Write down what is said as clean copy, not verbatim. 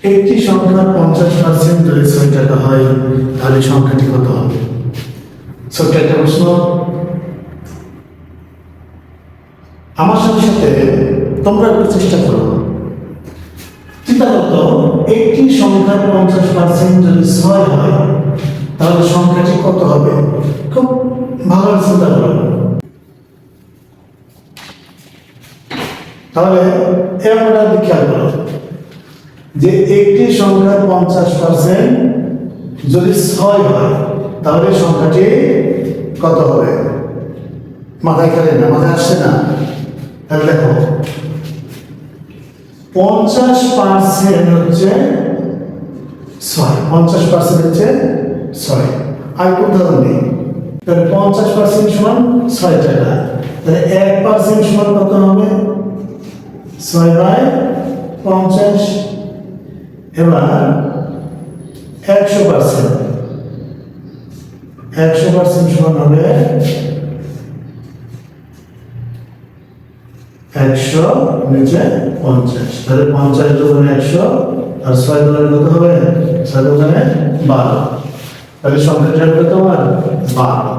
একটি সংখ্যার 50% যদি 6 টাকা হয় তাহলে সংখ্যাটি কত হবে? ছোট্ট একটা প্রশ্ন। আমার সাথে সাথে তোমরা একটু চেষ্টা করো। চিন্তা করতো, একটি সংখ্যার 50% যদি 6 হয় তাহলে সংখ্যাটি কত হবে? খুব ভালো চিন্তা করো। তাহলে এরকমটা খেয়াল করো যে একটি সংখ্যার 50% যদি 6 হয় তাহলে সংখ্যাটি কত হবে? মাথায় খেলে না, মাথায় আসছে না? তাহলে দেখো 50% হচ্ছে 6, 50% হচ্ছে 6। আর উদাহরণ নেই, তাহলে 50% সমান 6 টাকা, তাহলে 1% সমান কত হবে? 6/50। এবার 100% সমান হবে 100 নিচে 50, তাহলে 50 দোকানে 100 আর 6 দোকানে কত হবে? 6 দোকানে 12, তাহলে সংখ্যাটা হবে তোমার 12।